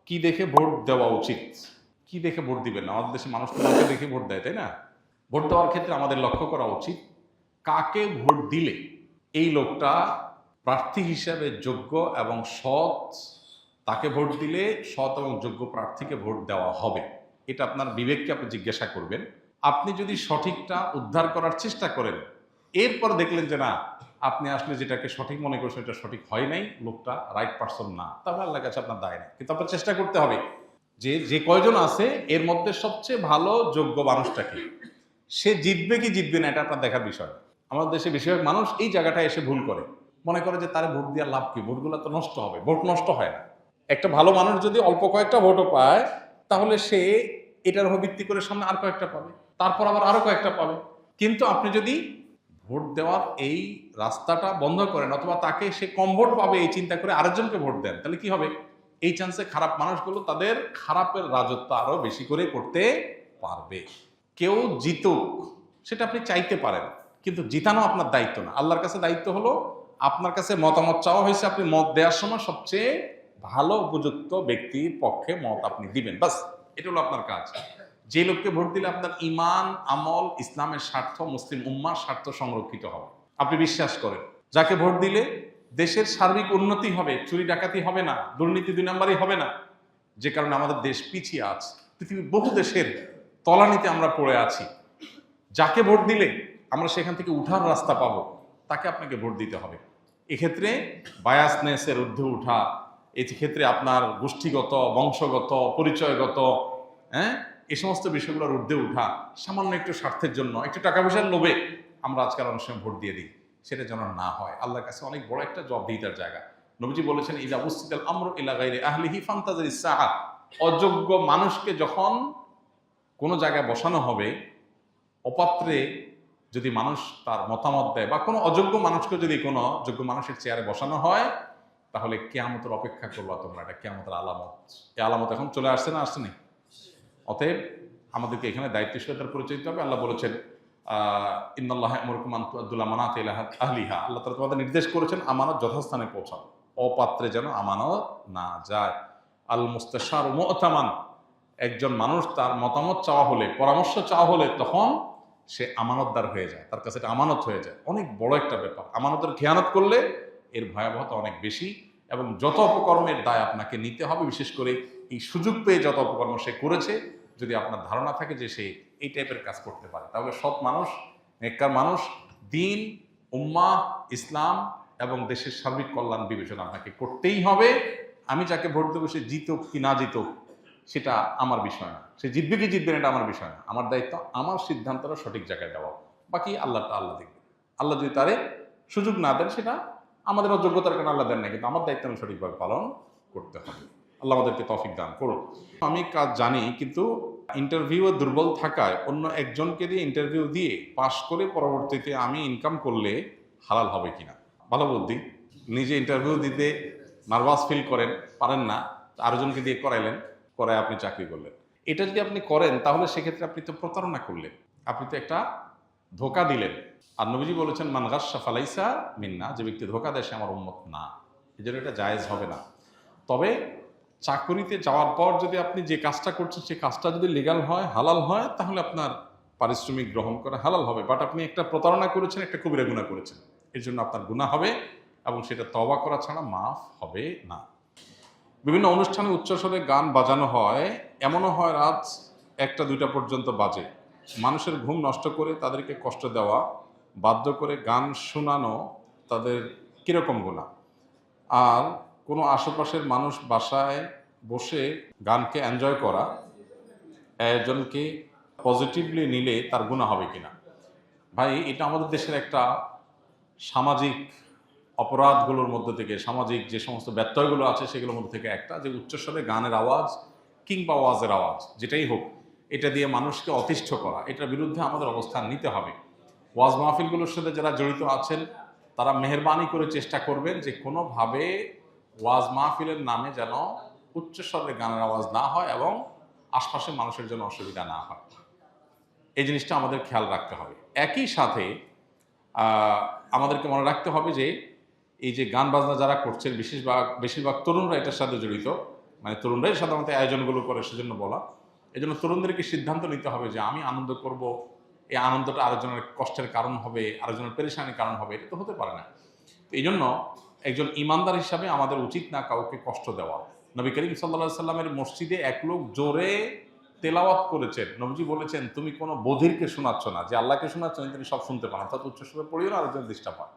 কি দেখে ভোট দেওয়া উচিত, কি দেখে ভোট দিবেন না? আমাদের দেশে মানুষ তো লোককে দেখে ভোট দেয়, তাই না? ভোট দেওয়ার ক্ষেত্রে আমাদের লক্ষ্য করা উচিত কাকে ভোট দিলে এই লোকটা প্রার্থী হিসাবে যোগ্য এবং সৎ, তাকে ভোট দিলে সৎ এবং যোগ্য প্রার্থীকে ভোট দেওয়া হবে। এটা আপনার বিবেককে আপনি জিজ্ঞাসা করবেন। আপনি যদি সঠিকটা উদ্ধার করার চেষ্টা করেন, এরপর দেখলেন যে না, আপনি আসলে যেটাকে সঠিক মনে করছেন এটা সঠিক হয় নাই, লোকটা রাইট পারসন না, তাহলে আল্লাহর কাছে আপনার দায় নেই। কিন্তু আপনার চেষ্টা করতে হবে যে যে কয়জন আছে এর মধ্যে সবচেয়ে ভালো যোগ্য মানুষটাকে, সে জিতবে কি জিতবে না এটা আপনার দেখার বিষয়। আমাদের দেশে বেশিরভাগ মানুষ এই জায়গাটায় এসে ভুল করে, মনে করে যে তারা ভোট দেওয়ার লাভ কি, ভোটগুলো তো নষ্ট হবে। ভোট নষ্ট হয় না। একটা ভালো মানুষ যদি অল্প কয়েকটা ভোটও পায়, তাহলে সে এটার উপর ভিত্তি করে সামনে আর কয়েকটা পাবে, তারপর আবার আরো কয়েকটা পাবে। কিন্তু আপনি যদি ভোট দেওয়ার এই রাস্তাটা বন্ধ করেন, অথবা তাকে সে কম ভোট পাবে এই চিন্তা করে আরেকজনকে ভোট দেন, তাহলে কি হবে? এই চান্সে খারাপ মানুষগুলো তাদের খারাপের রাজত্ব আরো বেশি করে করতে পারবে। কেউ জিতুক সেটা আপনি চাইতে পারেন, কিন্তু জিতানো আপনার দায়িত্ব না। আল্লাহর কাছে দায়িত্ব হলো, আপনার কাছে মতামত চাওয়া হয়েছে, আপনি মত দেওয়ার সময় সবচেয়ে ভালো উপযুক্ত ব্যক্তির পক্ষে মত আপনি দিবেন, বাস। এটা হলো আপনার কাজ। যে লোককে ভোট দিলে আপনার ইমান, আমল, ইসলামের স্বার্থ, মুসলিম উম্মার স্বার্থ সংরক্ষিত হবে, আপনি বিশ্বাস করেন। যাকে ভোট দিলে দেশের সার্বিক উন্নতি হবে, চুরি ডাকাতি হবে না, দুর্নীতি 2 নম্বরই হবে না, যে কারণে আমাদের দেশ পিছিয়ে আছে। পৃথিবীর বহু দেশের তলানিতে আমরা পড়ে আছি। যাকে ভোট দিলে আমরা সেখান থেকে উঠার রাস্তা পাবো, তাকে আপনাকে ভোট দিতে হবে। এক্ষেত্রে বায়াসনেসের ঊর্ধ্বে উঠা, এক্ষেত্রে আপনার গোষ্ঠীগত, বংশগত, পরিচয়গত, হ্যাঁ, এই সমস্ত বিষয়গুলোর ঊর্ধ্বে উঠা, সামান্য একটু স্বার্থের জন্য, একটু টাকা পয়সার লোভে আমরা আজকাল অনেক সময় ভোট দিয়ে দিই, সেটা যেন না হয়। আল্লাহর কাছে অনেক বড় একটা জবাবদিহিতার জায়গা। নবীজি বলেছেন, ইযা বুসিতাল আমরু ইলা গায়রি আহলিহি ফান্তাজিরিস সাআ। অযোগ্য মানুষকে যখন কোনো জায়গায় বসানো হবে, অপাত্রে যদি মানুষ তার মতামত দেয়, বা কোনো অযোগ্য মানুষকে যদি কোনো যোগ্য মানুষের চেয়ারে বসানো হয়, তাহলে কিয়ামতের অপেক্ষা করবা তোমরা। এটা কিয়ামতের আলামত। এই আলামত এখন চলে আসছে না, আসছে না? অতএব আমাদেরকে এখানে দায়িত্বশীলতার পরিচয় দিতে হবে। আল্লাহ বলেছেন, ইন্নাল্লাহা ইয়ামুরুকুম আন তুআদ্দুল আমানাতি ইলা আহলিহা। আল্লাহ তাআলা তোমাদের নির্দেশ করেছেন আমানত যথাস্থানে পৌঁছাও, অপাত্রে যেন আমানত না যায়। আল মুস্তাশারু মু'তামান। একজন মানুষ তার মতামত চাওয়া হলে, পরামর্শ চাওয়া হলে, তখন সে আমানতদার হয়ে যায়, তার কাছে এটা আমানত হয়ে যায়। অনেক বড় একটা ব্যাপার। আমানতের খেয়ানত করলে এর ভয়াবহতা অনেক বেশি, এবং যত অপকর্মের দায় আপনাকে নিতে হবে, বিশেষ করে এই সুযোগ পেয়ে যত অপকর্ম সে করেছে, যদি আপনার ধারণা থাকে যে সে এই টাইপের কাজ করতে পারে, তাহলে সৎ মানুষ, নেককার মানুষ, দিন, উম্মাহ, ইসলাম এবং দেশের সার্বিক কল্যাণ বিবেচনা আপনাকে করতেই হবে। আমি যাকে ভোট দেবো সে জিতুক কি না জিতুক সেটা আমার বিষয় না, সে জিতবে কি জিতবে না এটা আমার বিষয় না। আমার দায়িত্ব আমার সিদ্ধান্তটা সঠিক জায়গায় দেওয়া, বাকি আল্লাহটা আল্লাহ দেখবে। আল্লাহ যদি তারে সুযোগ না দেন, সেটা আমাদের অযোগ্যতার কারণে আল্লাহ দেন না, কিন্তু আমার দায়িত্ব আমি সঠিকভাবে পালন করতে হবে। আল্লাহ আমাদেরকে তৌফিক দান করুন। আমি কাজ জানি, কিন্তু ইন্টারভিউ দুর্বল থাকায় অন্য একজনকে দিয়ে ইন্টারভিউ দিয়ে পাশ করে পরবর্তীতে আমি ইনকাম করলে হালাল হবে কিনা, ভালো বুদ্ধি। নিজে ইন্টারভিউ দিতে নার্ভাস ফিল করেন, পারেন না, আরেকজনকে দিয়ে করাইলেন, করায় আপনি চাকরি করলেন। এটা যদি আপনি করেন, তাহলে সেক্ষেত্রে আপনি তো প্রতারণা করলেন, আপনি তো একটা ধোঁকা দিলেন। আর নবীজি বলেছেন, মান গাশশা ফালাইসা মিন্না। যে ব্যক্তি ধোঁকা দেয় সে আমার উম্মত না। এই জন্য এটা জায়েজ হবে না। তবে চাকরিতে যাওয়ার পর যদি আপনি যে কাজটা করছেন সেই কাজটা যদি লিগ্যাল হয়, হালাল হয়, তাহলে আপনার পারিশ্রমিক গ্রহণ করা হালাল হবে। বাট আপনি একটা প্রতারণা করেছেন, একটা কবিরা গুনাহ করেছেন, এর জন্য আপনার গুনাহ হবে, এবং সেটা তওবা করা ছাড়া মাফ হবে না। বিভিন্ন অনুষ্ঠানে উচ্চস্বরে গান বাজানো হয়, এমনও হয় রাত 1টা 2টা পর্যন্ত বাজে। মানুষের ঘুম নষ্ট করে তাদেরকে কষ্ট দেওয়া, বাধ্য করে গান শোনানো তাদের কীরকম গুনাহ? আর কোনো আশেপাশের মানুষ বাসায় বসে গানকে এনজয় করা একজনকে পজিটিভলি নিলে তার গুনাহ হবে কিনা? ভাই, এটা আমাদের দেশের একটা সামাজিক অপরাধগুলোর মধ্যে থেকে, সামাজিক যে সমস্ত ব্যত্যয়গুলো আছে সেগুলোর মধ্যে থেকে একটা, যে উচ্চস্বরে গানের আওয়াজ কিংবা ওয়াজের আওয়াজ যেটাই হোক, এটা দিয়ে মানুষকে অতিষ্ঠ করা, এটার বিরুদ্ধে আমাদের অবস্থান নিতে হবে। ওয়াজ মাহফিলগুলোর সাথে যারা জড়িত আছেন তারা মেহেরবানি করে চেষ্টা করবেন যে কোনোভাবে ওয়াজ মাহফিলের নামে যেন উচ্চস্বরে গানের আওয়াজ না হয় এবং আশপাশের মানুষের জন্য অসুবিধা না হয়। এই জিনিসটা আমাদের খেয়াল রাখতে হবে। একই সাথে আমাদেরকে মনে রাখতে হবে যে এই যে গান বাজনা যারা করছেন, বেশিরভাগ তরুণরা এটার সাথে জড়িত, মানে তরুণরাই সাধারণত আয়োজনগুলো করে, সেজন্য বলা। এই জন্য তরুণদেরকে সিদ্ধান্ত নিতে হবে যে আমি আনন্দ করব, এই আনন্দটা আরেকজনের কষ্টের কারণ হবে, আরেকজনের পেরেশানির কারণ হবে, এটা তো হতে পারে না। তো এই জন্য একজন ইমানদার হিসাবে আমাদের উচিত না কাউকে কষ্ট দেওয়া। নবী করিম সাল্লাল্লাহু সাল্লামের মসজিদে এক লোক জোরে তেলাওয়াত করেছেন, নবীজি বলেছেন তুমি কোনো বধিরকে শোনাচ্ছ না, যে আল্লাহকে শোনাচ্ছেন তিনি সব শুনতে পান, অর্থাৎ উচ্চস্বরে পড়িও না, আরেকজন ডিস্টার্ব হয়।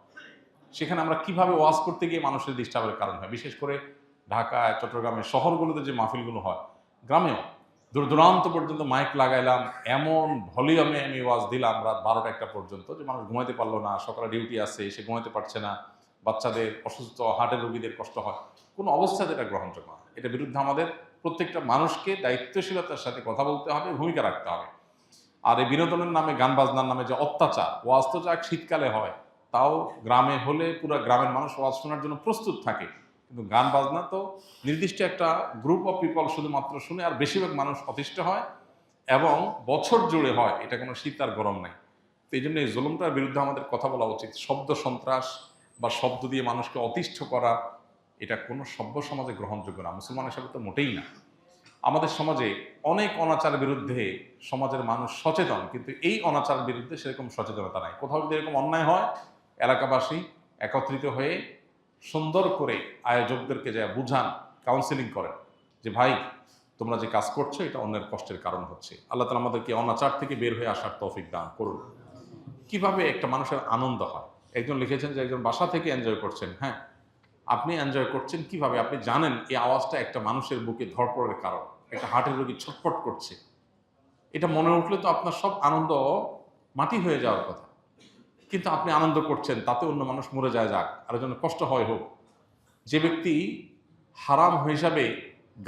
সেখানে আমরা কিভাবে ওয়াজ করতে গিয়ে মানুষের ডিস্টার্বের কারণ হয়, বিশেষ করে ঢাকায়, চট্টগ্রামে, শহরগুলোতে যে মাহফিলগুলো হয়, গ্রামেও দূর দূরান্ত পর্যন্ত মাইক লাগাইলাম, এমন ভলিউমে আমি ওয়াজ দিলাম রাত 12টা 1টা পর্যন্ত যে মানুষ ঘুমাইতে পারলো না, সকালে ডিউটি আছে, সে ঘুমাইতে পারছে না, বাচ্চাদের অসুস্থ, হার্টের রোগীদের কষ্ট হয়, কোনো অবস্থাতে এটা গ্রহণযোগ্য না। এটার বিরুদ্ধে আমাদের প্রত্যেকটা মানুষকে দায়িত্বশীলতার সাথে কথা বলতে হবে, ভূমিকা রাখতে হবে। আর এই বিনোদনের নামে, গান বাজনার নামে যে অত্যাচার, ওয়াজ তো যাক শীতকালে হয়, তাও গ্রামে হলে পুরো গ্রামের মানুষ ওয়াজ শোনার জন্য প্রস্তুত থাকে, কিন্তু গান বাজনা তো নির্দিষ্ট একটা গ্রুপ অফ পিপল শুধুমাত্র শুনে, আর বেশিরভাগ মানুষ অতিষ্ঠ হয় এবং বছর জুড়ে হয়, এটা কোনো শীত আর গরম নাই। তো এই জন্য এই জুলুমটার বিরুদ্ধে আমাদের কথা বলা উচিত। শব্দ সন্ত্রাস বা শব্দ দিয়ে মানুষকে অতিষ্ঠ করা, এটা কোনো সভ্য সমাজে গ্রহণযোগ্য না, মুসলমান হিসাবে তো মোটেই না। আমাদের সমাজে অনেক অনাচারের বিরুদ্ধে সমাজের মানুষ সচেতন, কিন্তু এই অনাচারের বিরুদ্ধে সেরকম সচেতনতা নাই। কোথাও যদি এরকম অন্যায় হয়, এলাকাবাসী একত্রিত হয়ে সুন্দর করে আয়োজকদেরকে যা বুঝান, কাউন্সিলিং করেন যে ভাই তোমরা যে কাজ করছো এটা অন্যের কষ্টের কারণ হচ্ছে। আল্লাহ তাআলা আমাদেরকে অনাচার থেকে বের হয়ে আসার তৌফিক দান করুন। কিভাবে একটা মানুষের আনন্দ হয়, একজন লিখেছেন যে একজন বাসা থেকে এনজয় করছেন। হ্যাঁ, আপনি এনজয় করছেন কিভাবে? আপনি জানেন এই আওয়াজটা একটা মানুষের বুকে ধড়পড়ের কারণ, একটা হার্টের রোগী ছটফট করছে, এটা মনে উঠলে তো আপনার সব আনন্দ মাটি হয়ে যাওয়ার কথা। কিন্তু আপনি আনন্দ করছেন, তাতে অন্য মানুষ মরে যায়, যাক, আরেকজনের কষ্ট হয় হোক। যে ব্যক্তি হারাম হিসাবে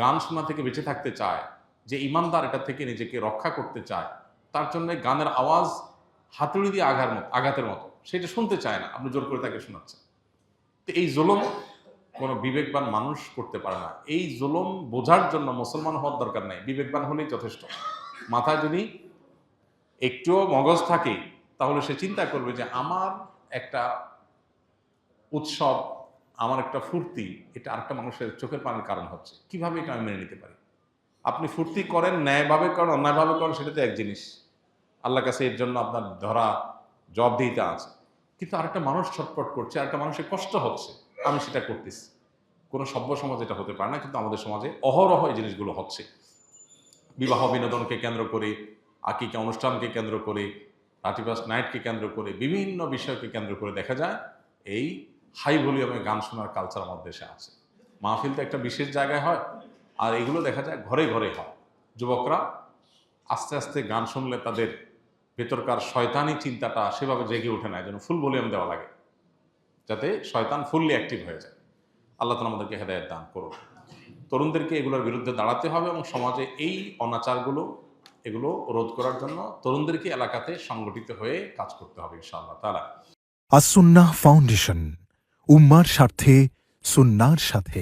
গান শোনা থেকে বেঁচে থাকতে চায়, যে ইমানদার এটা থেকে নিজেকে রক্ষা করতে চায়, তার জন্য গানের আওয়াজ হাতুড়ি দিয়ে আঘাতের মতো, সেটা শুনতে চায় না, আপনি জোর করে তাকে শোনাচ্ছেন। তো এই জুলুম কোনো বিবেকবান মানুষ করতে পারে না। এই জুলুম বোঝার জন্য মুসলমান হওয়ার দরকার নাই, বিবেকবান হলেই যথেষ্ট। মাথায় যদি একটুও মগজ থাকে, তাহলে সে চিন্তা করবে যে আমার একটা উৎসব, আমার একটা ফুর্তি, এটা আরেকটা মানুষের চোখের পানির কারণ হচ্ছে, কিভাবে এটা আমি মেনে নিতে পারি? আপনি ফুর্তি করেন, ন্যায়ভাবে করেন, অন্যায়ভাবে করেন, সেটা তো এক জিনিস, আল্লাহর কাছে এর জন্য আপনার ধরা জবাবদিহিতা আছে। কিন্তু আরেকটা মানুষ ছটফট করছে, আরেকটা মানুষের কষ্ট হচ্ছে, আমি সেটা করতেছি, কোনো সভ্য সমাজ এটা হতে পারে না, কিন্তু আমাদের সমাজে অহরহ এই জিনিসগুলো হচ্ছে। বিবাহ বিনোদনকে কেন্দ্র করে, আকিকা অনুষ্ঠানকে কেন্দ্র করে, 31st নাইটকে কেন্দ্র করে, বিভিন্ন বিষয়কে কেন্দ্র করে দেখা যায় এই হাই ভলিউমে গান শোনার কালচার আমাদের দেশে আছে। মাহফিল তো একটা বিশেষ জায়গায় হয়, আর এগুলো দেখা যায় ঘরে ঘরে হয়। যুবকরা আস্তে আস্তে গান শুনলে তাদের ভেতরকার শয়তানি চিন্তাটা সেভাবে জেগে ওঠে না, যেন ফুল ভলিউম দেওয়া লাগে, যাতে শয়তান ফুললি অ্যাক্টিভ হয়ে যায়। আল্লাহ তাআলা আমাদেরকে হেদায়েত দান করুন। তরুণদেরকে এগুলোর বিরুদ্ধে দাঁড়াতে হবে এবং সমাজে এই অনাচারগুলো, এগুলো রোধ করার জন্য তরুণদেরকে এলাকাতে সংগঠিত হয়ে কাজ করতে হবে ইনশাআল্লাহ তাআলা। আস-সুন্নাহ ফাউন্ডেশন, উম্মার স্বার্থে সুন্নাহর সাথে।